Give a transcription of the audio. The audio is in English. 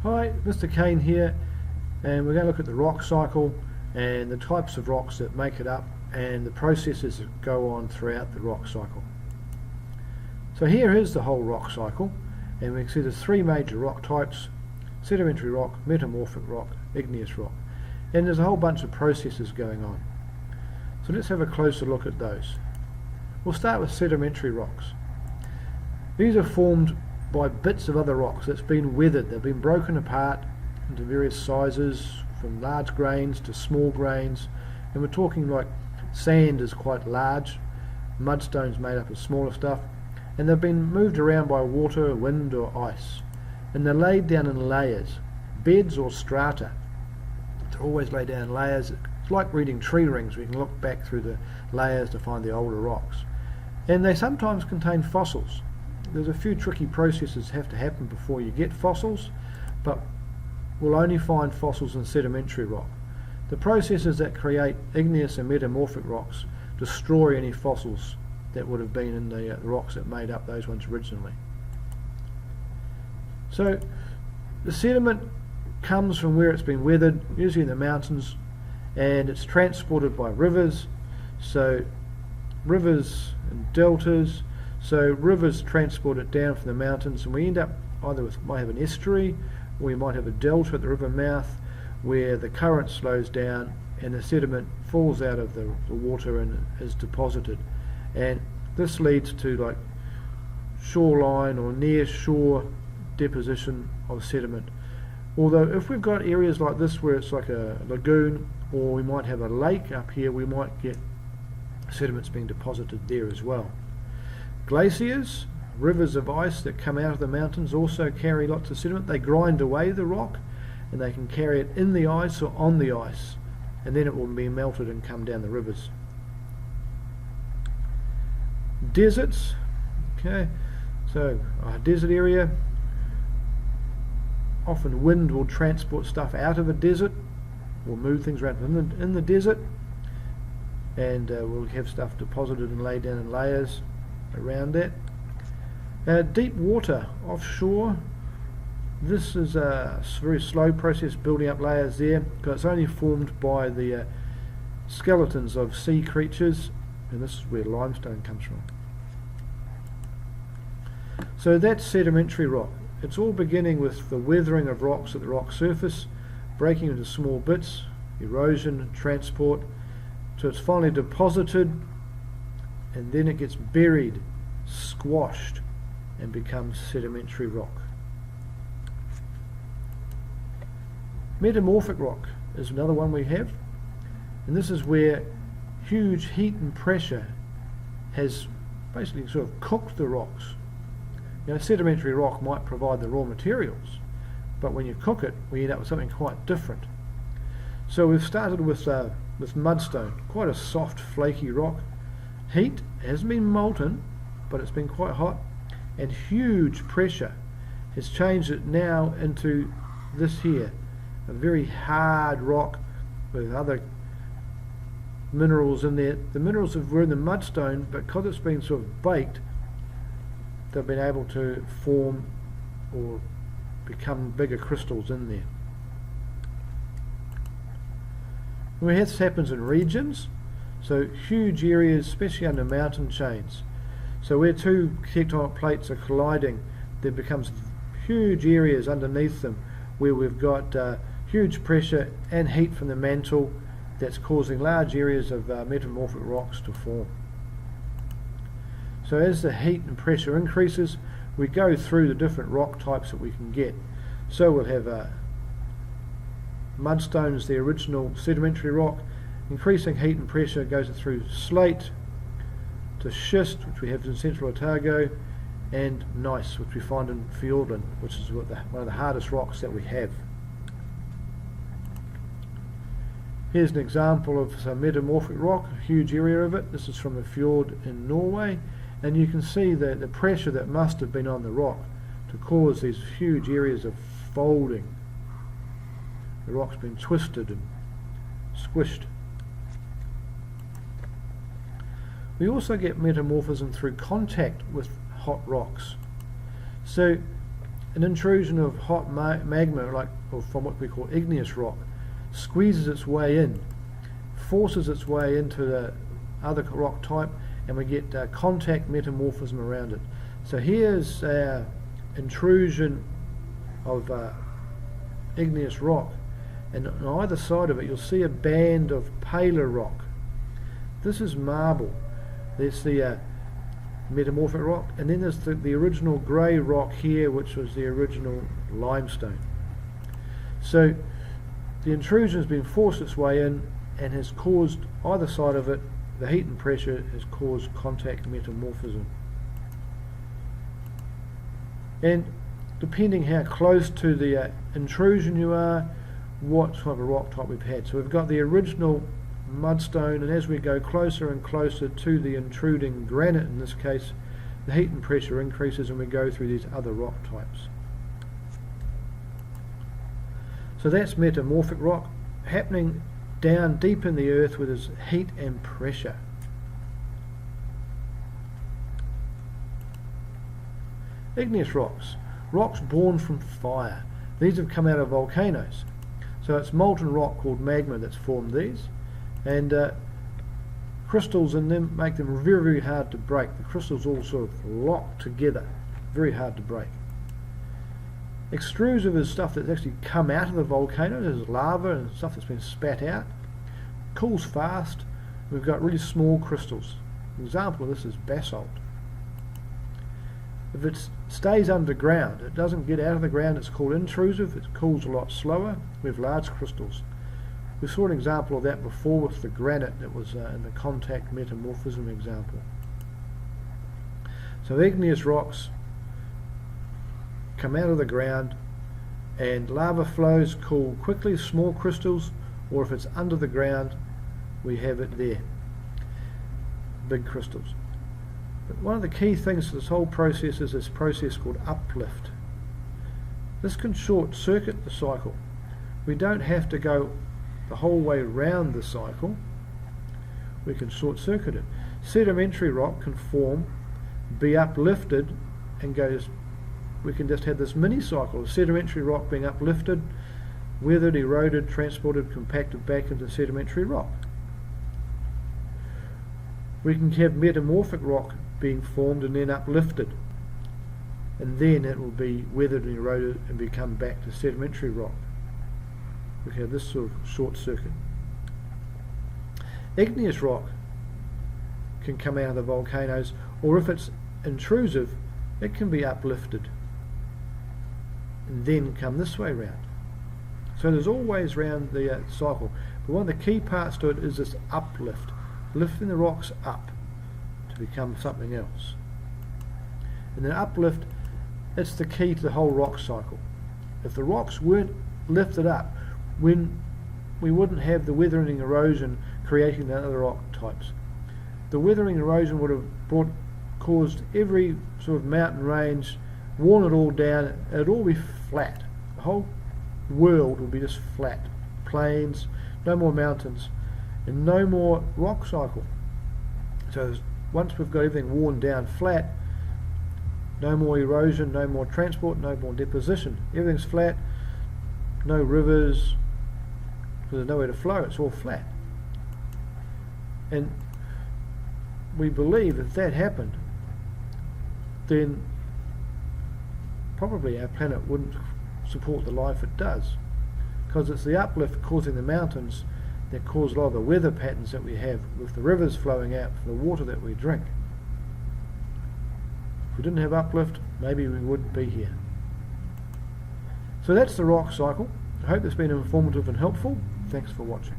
Hi, Mr. Kane here, and we're going to look at the rock cycle and the types of rocks that make it up and the processes that go on throughout the rock cycle. So here is the whole rock cycle, and we can see there's three major rock types: sedimentary rock, metamorphic rock, igneous rock. And there's a whole bunch of processes going on. So let's have a closer look at those. We'll start with sedimentary rocks. These are formed by bits of other rocks that's been weathered. They've been broken apart into various sizes, from large grains to small grains, and we're talking like sand is quite large, mudstone's made up of smaller stuff, and they've been moved around by water, wind or ice, and they're laid down in layers, beds or strata. They're always laid down in layers. It's like reading tree rings. We can look back through the layers to find the older rocks, and they sometimes contain fossils. There's a few tricky processes have to happen before you get fossils, but we'll only find fossils in sedimentary rock. The processes that create igneous and metamorphic rocks destroy any fossils that would have been in the rocks that made up those ones originally. So the sediment comes from where it's been weathered, usually in the mountains, and it's transported by rivers. So rivers and deltas. So rivers transport it down from the mountains, and we end up either with, might have an estuary, or we might have a delta at the river mouth where the current slows down and the sediment falls out of the water and is deposited. And this leads to like shoreline or near shore deposition of sediment. Although if we've got areas like this where it's like a lagoon, or we might have a lake up here, we might get sediments being deposited there as well. Glaciers, rivers of ice that come out of the mountains, also carry lots of sediment. They grind away the rock, and they can carry it in the ice or on the ice, and then it will be melted and come down the rivers. Deserts, okay, so a desert area, often wind will transport stuff out of a desert, will move things around in the desert, and we'll have stuff deposited and laid down in layers around that. Deep water offshore, this is a very slow process, building up layers there, because it's only formed by the skeletons of sea creatures, and this is where limestone comes from. So that's sedimentary rock. It's all beginning with the weathering of rocks at the rock surface, breaking into small bits, erosion, transport, so it's finally deposited, and then it gets buried, squashed, and becomes sedimentary rock. Metamorphic rock is another one we have, and this is where huge heat and pressure has basically sort of cooked the rocks. You know, sedimentary rock might provide the raw materials, but when you cook it, we end up with something quite different. So we've started with mudstone, quite a soft, flaky rock. Heat hasn't been molten, but it's been quite hot, and huge pressure has changed it now into this here, a very hard rock with other minerals in there. The minerals were in the mudstone, but because it's been sort of baked, they've been able to form or become bigger crystals in there. Well, this happens in regions, so huge areas, especially under mountain chains. So where two tectonic plates are colliding, there becomes huge areas underneath them where we've got huge pressure and heat from the mantle that's causing large areas of metamorphic rocks to form. So as the heat and pressure increases, we go through the different rock types that we can get. So we'll have mudstone is the original sedimentary rock. Increasing heat and pressure goes through slate to schist, which we have in central Otago, and gneiss, which we find in Fiordland, which is one of the hardest rocks that we have. Here's an example of some metamorphic rock, a huge area of it. This is from a fjord in Norway, and you can see the pressure that must have been on the rock to cause these huge areas of folding. The rock's been twisted and squished. We also get metamorphism through contact with hot rocks. So an intrusion of hot magma, or from what we call igneous rock, squeezes its way in, forces its way into the other rock type, and we get contact metamorphism around it. So here's our intrusion of igneous rock, and on either side of it you'll see a band of paler rock. This is marble. There's the metamorphic rock, and then there's the original grey rock here, which was the original limestone. So the intrusion has been forced its way in and has caused either side of it, the heat and pressure has caused contact metamorphism. And depending how close to the intrusion you are, what type of rock type we've had. So we've got the original mudstone, and as we go closer and closer to the intruding granite in this case, the heat and pressure increases and we go through these other rock types. So that's metamorphic rock happening down deep in the earth where there's heat and pressure. Igneous rocks, rocks born from fire. These have come out of volcanoes. So it's molten rock called magma that's formed these, and crystals in them make them very, very hard to break. The crystals all sort of lock together, very hard to break. Extrusive is stuff that's actually come out of the volcano. There's lava and stuff that's been spat out. Cools fast. We've got really small crystals. An example of this is basalt. If it stays underground, it doesn't get out of the ground, it's called intrusive. It cools a lot slower. We have large crystals. We saw an example of that before with the granite that was in the contact metamorphism example. So igneous rocks come out of the ground and lava flows cool quickly, small crystals, or if it's under the ground we have it there, big crystals. But one of the key things to this whole process is this process called uplift. This can short circuit the cycle. We don't have to go the whole way round the cycle. We can short circuit it. Sedimentary rock can form, be uplifted, and goes. We can just have this mini cycle of sedimentary rock being uplifted, weathered, eroded, transported, compacted back into sedimentary rock. We can have metamorphic rock being formed and then uplifted, and then it will be weathered and eroded and become back to sedimentary rock. We have this sort of short circuit. Igneous rock can come out of the volcanoes, or if it's intrusive, it can be uplifted and then come this way round. So there's always round the cycle. But one of the key parts to it is this uplift, lifting the rocks up to become something else. And then uplift, it's the key to the whole rock cycle. If the rocks weren't lifted up, when we wouldn't have the weathering and erosion creating the other rock types. The weathering and erosion would have caused every sort of mountain range, worn it all down, it'd all be flat. The whole world would be just flat. Plains, no more mountains, and no more rock cycle. So once we've got everything worn down flat, no more erosion, no more transport, no more deposition. Everything's flat, no rivers, because there's nowhere to flow, it's all flat. And we believe if that happened, then probably our planet wouldn't support the life it does, because it's the uplift causing the mountains that cause a lot of the weather patterns that we have with the rivers flowing out for the water that we drink. If we didn't have uplift, maybe we wouldn't be here. So that's the rock cycle. I hope it's been informative and helpful. Thanks for watching.